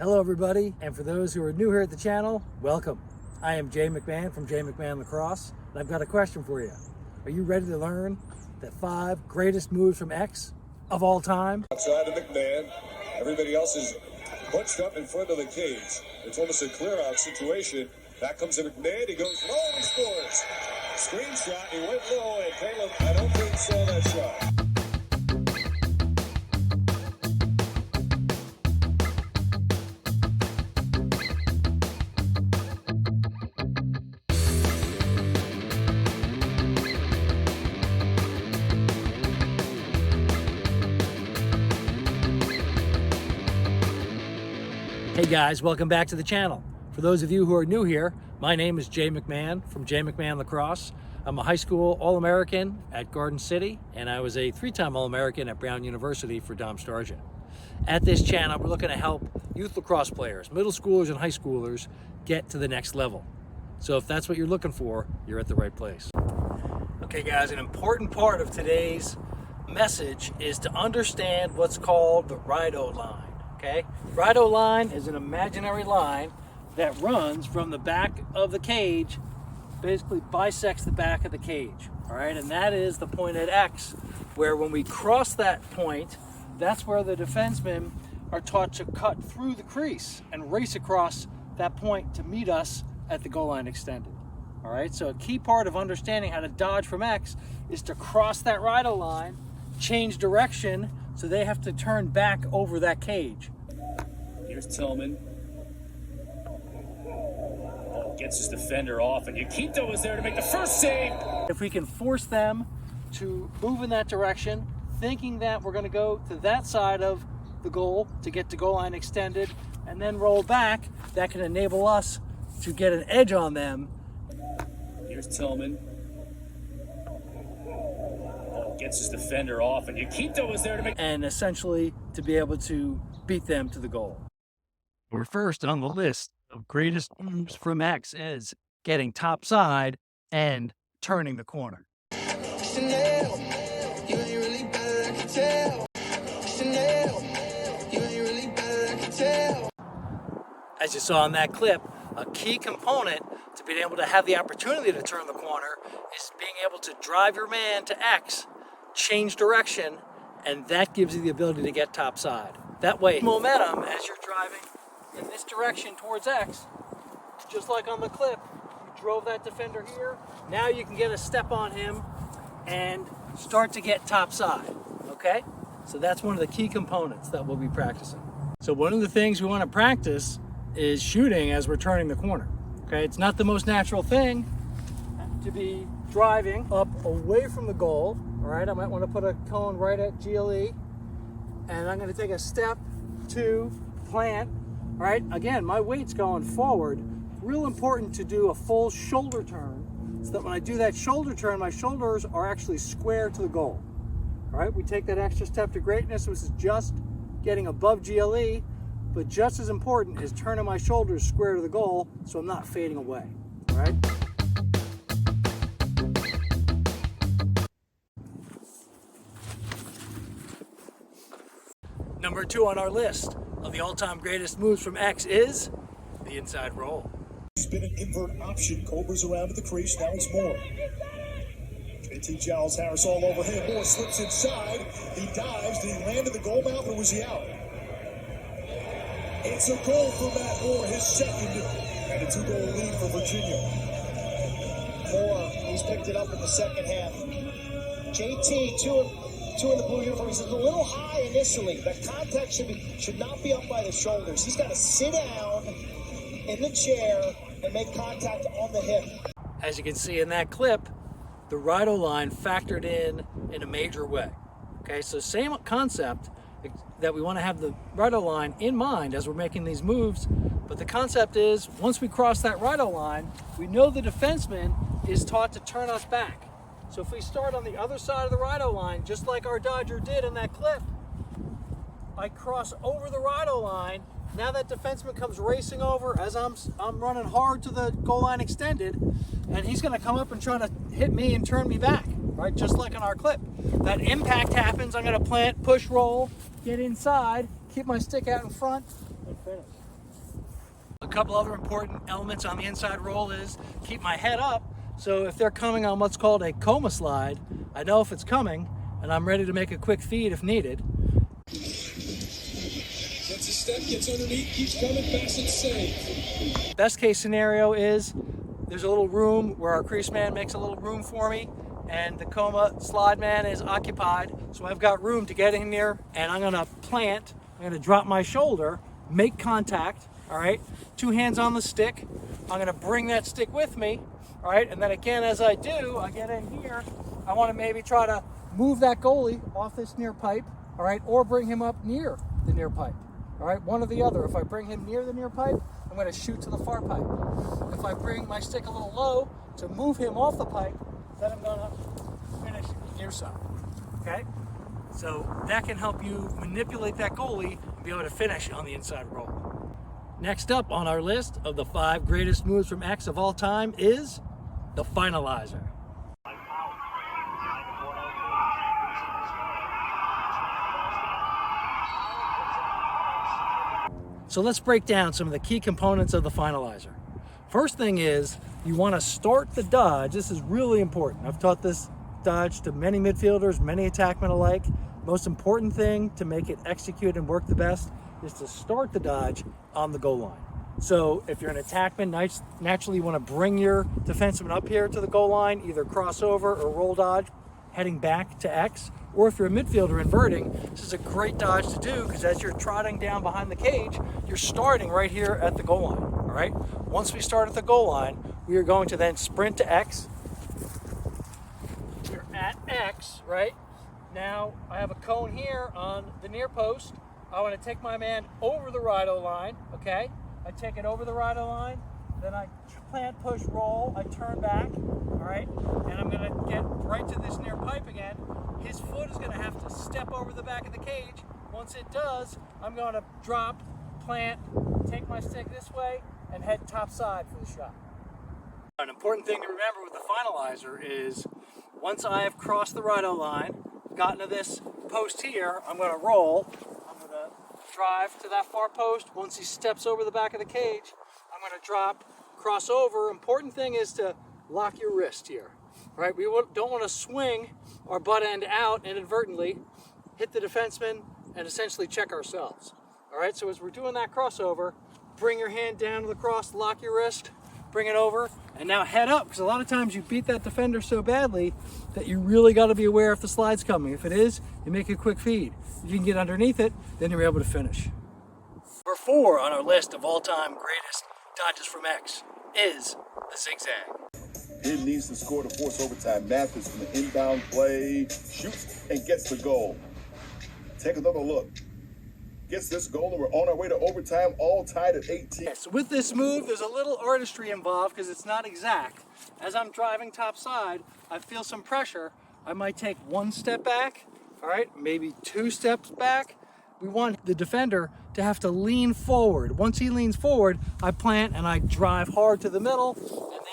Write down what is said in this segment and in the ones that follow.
Hello everybody, and for those who are new here at the channel, welcome. I am Jay McMahon from McMahon Lacrosse, and I've got a question for you. Are you ready to learn the 5 greatest moves from X of all time? Outside of McMahon, everybody else is bunched up in front of the cage. It's almost a clear-out situation. Back comes to McMahon, he goes low, he scores. Screenshot, he went low, and Caleb, I don't think saw that shot. Hey guys, welcome back to the channel. For those of you who are new here, my name is Jay McMahon from McMahon Lacrosse. I'm a high school All-American at Garden City, and I was a 3-time All-American at Brown University for Dom Stargent. At this channel, we're looking to help youth lacrosse players, middle schoolers and high schoolers, get to the next level. So if that's what you're looking for, you're at the right place. Okay guys, an important part of today's message is to understand what's called the Rideau line. Okay, Rideau line is an imaginary line that runs from the back of the cage, basically bisects the back of the cage. All right, and that is the point at X, where when we cross that point, that's where the defensemen are taught to cut through the crease and race across that point to meet us at the goal line extended. All right, so a key part of understanding how to dodge from X is to cross that Rideau line, change direction, so they have to turn back over that cage. Here's Tillman. Oh, gets his defender off, and Yaquito is there to make the first save. If we can force them to move in that direction, thinking that we're going to go to that side of the goal to get to goal line extended, and then roll back, that can enable us to get an edge on them. Here's Tillman. Gets his defender off, and Yaquito is there to make... And essentially to be able to beat them to the goal. We're first on the list of greatest moves from X is getting topside and turning the corner. Chanel, you ain't really bad, I can tell. Chanel, you ain't really bad, I can tell. As you saw in that clip, a key component to being able to have the opportunity to turn the corner is being able to drive your man to X, change direction, and that gives you the ability to get topside. That way, momentum as you're driving in this direction towards X, just like on the clip, you drove that defender here, now you can get a step on him and start to get topside, okay? So that's one of the key components that we'll be practicing. So one of the things we want to practice is shooting as we're turning the corner, okay? It's not the most natural thing to be driving up away from the goal. All right, I might want to put a cone right at GLE, and I'm going to take a step to plant. All right, again, my weight's going forward. Real important to do a full shoulder turn so that when I do that shoulder turn, my shoulders are actually square to the goal. All right, we take that extra step to greatness, which is just getting above GLE, but just as important is turning my shoulders square to the goal so I'm not fading away. All right. Number 2 on our list of the all-time greatest moves from X is the inside roll. Spin an invert option, Cobra's around to the crease, now it's Moore. JT Giles Harris all over him, Moore slips inside, he dives, did he land in the goal mouth or was he out? It's a goal for Matt Moore, his second, and a 2-goal lead for Virginia. Moore, he's picked it up in the second half. JT, two in the blue uniform. He's a little high initially. The contact should not be up by the shoulders. He's got to sit down in the chair and make contact on the hip. As you can see in that clip, the Rideau line factored in a major way. Okay, so same concept that we want to have the Rideau line in mind as we're making these moves, but the concept is once we cross that Rideau line, we know the defenseman is taught to turn us back. So if we start on the other side of the Rideau line, just like our Dodger did in that clip, I cross over the Rideau line. Now that defenseman comes racing over as I'm running hard to the goal line extended, and he's going to come up and try to hit me and turn me back, right? Just like in our clip. That impact happens. I'm going to plant, push, roll, get inside, keep my stick out in front, and finish. couple other important elements on the inside roll is keep my head up. So if they're coming on what's called a coma slide, I know if it's coming and I'm ready to make a quick feed if needed. Gets a step, gets underneath, keeps coming, fast and safe. Best case scenario is there's a little room where our crease man makes a little room for me and the coma slide man is occupied. So I've got room to get in there and I'm gonna plant, I'm gonna drop my shoulder, make contact, all right? 2 hands on the stick. I'm gonna bring that stick with me, all right? And then again, as I do, I get in here, I wanna maybe try to move that goalie off this near pipe, all right? Or bring him up near the near pipe, all right? One or the other. If I bring him near the near pipe, I'm gonna shoot to the far pipe. If I bring my stick a little low to move him off the pipe, then I'm gonna finish near side, okay? So that can help you manipulate that goalie and be able to finish on the inside roll. Next up on our list of the 5 greatest moves from X of all time is the finalizer. So let's break down some of the key components of the finalizer. First thing is you want to start the dodge. This is really important. I've taught this dodge to many midfielders, many attackmen alike. Most important thing to make it execute and work the best is to start the dodge on the goal line. So if you're an attackman, naturally you want to bring your defenseman up here to the goal line, either crossover or roll dodge, heading back to X. Or if you're a midfielder inverting, this is a great dodge to do because as you're trotting down behind the cage, you're starting right here at the goal line, all right? Once we start at the goal line, we are going to then sprint to X. We're at X, right? Now I have a cone here on the near post. I want to take my man over the right-o line, okay? I take it over the right-o line, then I plant, push, roll, I turn back, all right? And I'm gonna get right to this near pipe again. His foot is gonna have to step over the back of the cage. Once it does, I'm gonna drop, plant, take my stick this way, and head top side for the shot. An important thing to remember with the finalizer is once I have crossed the right-o line, gotten to this post here, I'm gonna roll. I'm gonna drive to that far post. Once he steps over the back of the cage, I'm gonna drop, cross over. Important thing is to lock your wrist here, right? We don't wanna swing our butt end out inadvertently, hit the defenseman, and essentially check ourselves. All right, so as we're doing that crossover, bring your hand down to the cross, lock your wrist, bring it over, and now head up, because a lot of times you beat that defender so badly that you really got to be aware if the slide's coming. If it is, you make a quick feed. If you can get underneath it, then you're able to finish. Number 4 on our list of all-time greatest dodges from X is the zigzag. He needs to score to force overtime. Mathis from the inbound play, shoots and gets the goal. Take another look. Gets this goal and we're on our way to overtime, all tied at 18. Yeah, so with this move, there's a little artistry involved because it's not exact. As I'm driving top side, I feel some pressure. I might take 1 step back, all right, maybe 2 steps back. We want the defender to have to lean forward. Once he leans forward, I plant and I drive hard to the middle, and then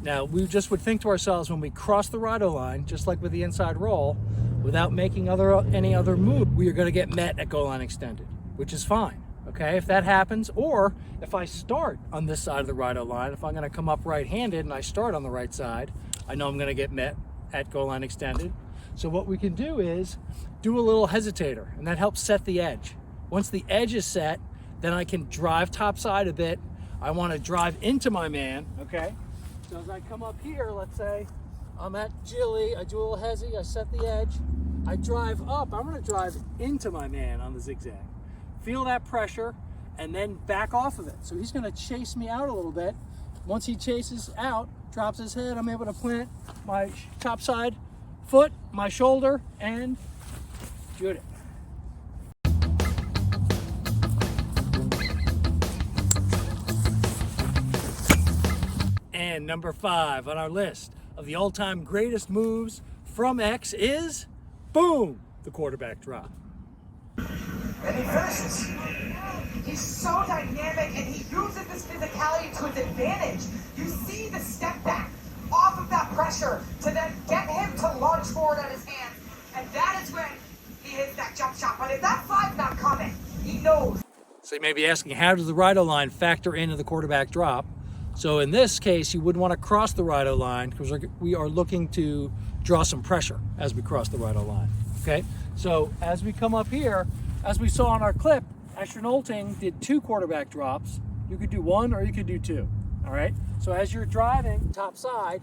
now, we just would think to ourselves when we cross the right-o line, just like with the inside roll, without making any other move, we are going to get met at goal line extended, which is fine, okay? If that happens, or if I start on this side of the right-o line, if I'm going to come up right-handed and I start on the right side, I know I'm going to get met at goal line extended. So what we can do is do a little hesitator, and that helps set the edge. Once the edge is set, then I can drive top side a bit. I want to drive into my man, okay? So as I come up here, let's say I'm at Jilly, I do a little hezzy, I set the edge, I drive up, I'm gonna drive into my man on the zigzag. Feel that pressure and then back off of it. So he's gonna chase me out a little bit. Once he chases out, drops his head, I'm able to plant my top side foot, my shoulder, and shoot it. And number 5 on our list of the all-time greatest moves from X is, boom, the quarterback drop. And he finishes. He's so dynamic and he uses this physicality to his advantage. You see the step back off of that pressure to then get him to launch forward at his hands. And that is when he hits that jump shot. But if that fly's not coming, he knows. So you may be asking, how does the right-o line factor into the quarterback drop? So in this case, you wouldn't want to cross the right-o line because we are looking to draw some pressure as we cross the right-o line, okay? So as we come up here, as we saw on our clip, Asher Nolting did 2 quarterback drops. You could do 1 or you could do 2, all right? So as you're driving top side,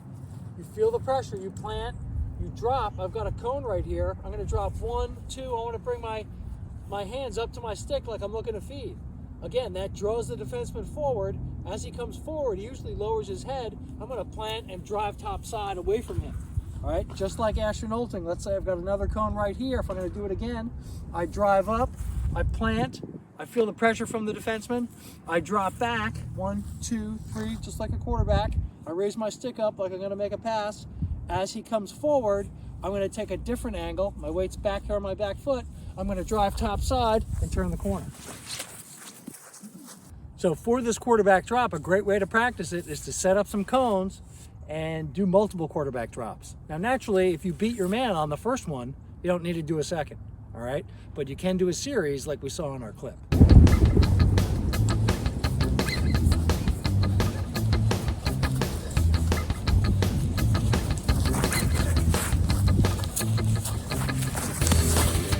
you feel the pressure, you plant, you drop. I've got a cone right here. I'm gonna drop 1, 2, I wanna bring my hands up to my stick like I'm looking to feed. Again, that draws the defenseman forward. As he comes forward, he usually lowers his head. I'm gonna plant and drive top side away from him. All right, just like Asher Nolting. Let's say I've got another cone right here. If I'm gonna do it again, I drive up, I plant, I feel the pressure from the defenseman. I drop back, 1, 2, 3, just like a quarterback. I raise my stick up like I'm gonna make a pass. As he comes forward, I'm gonna take a different angle. My weight's back here on my back foot. I'm gonna drive top side and turn the corner. So for this quarterback drop, a great way to practice it is to set up some cones and do multiple quarterback drops. Now, naturally, if you beat your man on the first one, you don't need to do a second, all right? But you can do a series like we saw in our clip.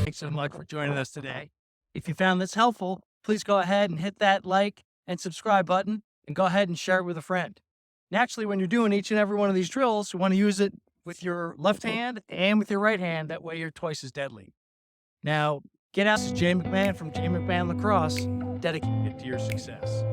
Thanks so much for joining us today. If you found this helpful, please go ahead and hit that like and subscribe button and go ahead and share it with a friend. Naturally, when you're doing each and every one of these drills, you want to use it with your left hand and with your right hand. That way you're twice as deadly. Now, get out. This is Jay McMahon from Jay McMahon Lacrosse, dedicated to your success.